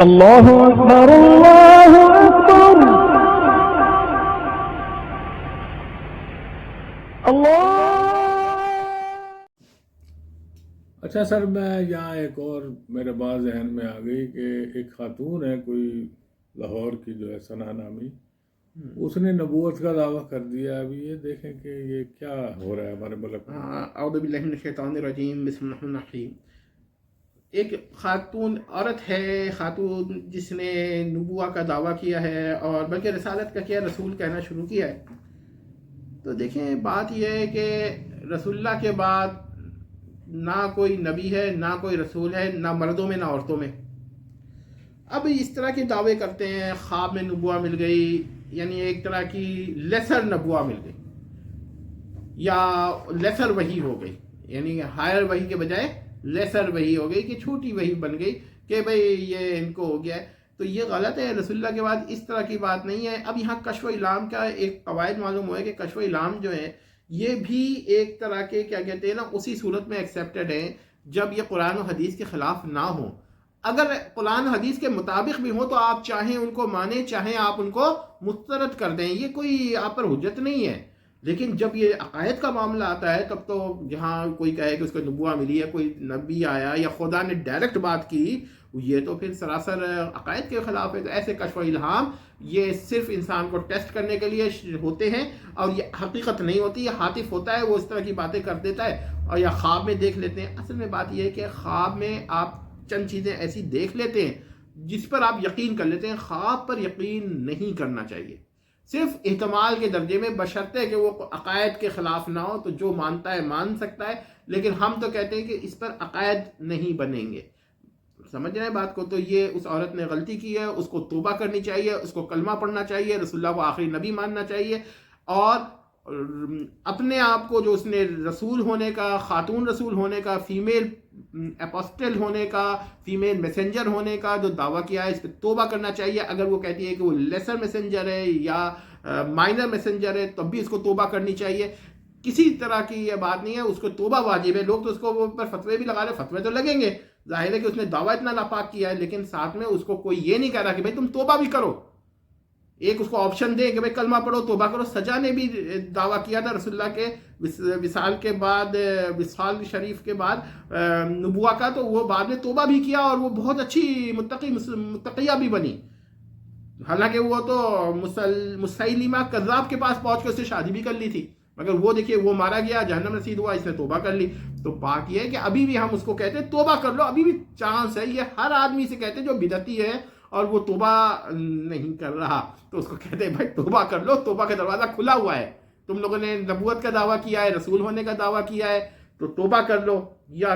اللہ اکبر اللہ اکبر اللہ۔ اچھا سر، میں یہاں ایک اور میرے بعض ذہن میں آ گئی کہ ایک خاتون ہے کوئی لاہور کی جو ہے ثنا نامی، اس نے نبوت کا دعویٰ کر دیا۔ ابھی یہ دیکھیں کہ یہ کیا ہو رہا ہے ہمارے ملک میں۔ اعوذ باللہ من الشیطان الرجیم، بسم اللہ الرحمن الرحیم۔ ایک خاتون عورت ہے، خاتون جس نے نبوہ کا دعویٰ کیا ہے اور بلکہ رسالت کا کیا، رسول کہنا شروع کیا ہے۔ تو دیکھیں بات یہ ہے کہ رسول اللہ کے بعد نہ کوئی نبی ہے، نہ کوئی رسول ہے، نہ مردوں میں نہ عورتوں میں۔ اب اس طرح کے دعوے کرتے ہیں، خواب میں نبوہ مل گئی، یعنی ایک طرح کی لیسر نبوہ مل گئی یا لیسر وحی ہو گئی، یعنی ہائر وحی کے بجائے لیسر وحی ہو گئی کہ چھوٹی وحی بن گئی کہ بھئی یہ ان کو ہو گیا ہے۔ تو یہ غلط ہے، رسول اللہ کے بعد اس طرح کی بات نہیں ہے۔ اب یہاں کشف و الہام کا ایک قواعد معلوم ہوا ہے کہ کشف و الہام جو ہے یہ بھی ایک طرح کے کیا کہتے ہیں نا، اسی صورت میں ایکسیپٹڈ ہیں جب یہ قرآن و حدیث کے خلاف نہ ہوں۔ اگر قرآن و حدیث کے مطابق بھی ہوں تو آپ چاہیں ان کو مانیں، چاہیں آپ ان کو مسترد کر دیں، یہ کوئی آپ پر حجت نہیں ہے۔ لیکن جب یہ عقائد کا معاملہ آتا ہے تب تو جہاں کوئی کہے کہ اس کو نبوہ ملی ہے، کوئی نبی آیا یا خدا نے ڈائریکٹ بات کی، یہ تو پھر سراسر عقائد کے خلاف ہے۔ تو ایسے کشف و الہام یہ صرف انسان کو ٹیسٹ کرنے کے لیے ہوتے ہیں اور یہ حقیقت نہیں ہوتی، یہ حاطف ہوتا ہے، وہ اس طرح کی باتیں کر دیتا ہے اور یا خواب میں دیکھ لیتے ہیں۔ اصل میں بات یہ ہے کہ خواب میں آپ چند چیزیں ایسی دیکھ لیتے ہیں جس پر آپ یقین کر لیتے ہیں، خواب پر یقین نہیں کرنا چاہیے، صرف احتمال کے درجے میں، بشرطے کہ وہ عقائد کے خلاف نہ ہو۔ تو جو مانتا ہے مان سکتا ہے، لیکن ہم تو کہتے ہیں کہ اس پر عقائد نہیں بنیں گے۔ سمجھ رہے ہیں بات کو؟ تو یہ اس عورت نے غلطی کی ہے، اس کو توبہ کرنی چاہیے، اس کو کلمہ پڑھنا چاہیے، رسول اللہ کو آخری نبی ماننا چاہیے، اور اپنے آپ کو جو اس نے رسول ہونے کا، خاتون رسول ہونے کا، فیمیل اپوسٹل ہونے کا، فیمیل میسنجر ہونے کا جو دعویٰ کیا ہے، اس پہ توبہ کرنا چاہیے۔ اگر وہ کہتی ہے کہ وہ لیسر میسنجر ہے یا مائنر میسنجر ہے تب بھی اس کو توبہ کرنی چاہیے۔ کسی طرح کی یہ بات نہیں ہے، اس کو توبہ واجب ہے۔ لوگ تو اس کو پر فتوے بھی لگا رہے، فتوے تو لگیں گے، ظاہر ہے کہ اس نے دعویٰ اتنا ناپاک کیا ہے، لیکن ساتھ میں اس کو کوئی یہ نہیں کہہ رہا کہ بھائی تم توبہ بھی کرو۔ ایک اس کو آپشن دے کہ بھائی کلمہ پڑھو، توبہ کرو۔ سجا نے بھی دعویٰ کیا تھا رسول اللہ کے وصال کے بعد، وصال شریف کے بعد نبوہ کا، تو وہ بعد میں توبہ بھی کیا اور وہ بہت اچھی متقیہ بھی بنی۔ حالانکہ وہ تو مسیلمہ کذاب کے پاس پہنچ کے اس سے شادی بھی کر لی تھی، مگر وہ دیکھیے وہ مارا گیا، جہنم رسید ہوا، اس نے توبہ کر لی۔ تو بات یہ ہے کہ ابھی بھی ہم اس کو کہتے ہیں توبہ کر لو، ابھی بھی چانس ہے۔ یہ ہر آدمی سے کہتے ہیں جو بدعتی ہے اور وہ توبہ نہیں کر رہا، تو اس کو کہتے ہیں بھائی توبہ کر لو، توبہ کا دروازہ کھلا ہوا ہے۔ تم لوگوں نے نبوت کا دعویٰ کیا ہے، رسول ہونے کا دعویٰ کیا ہے، تو توبہ کر لو۔ یا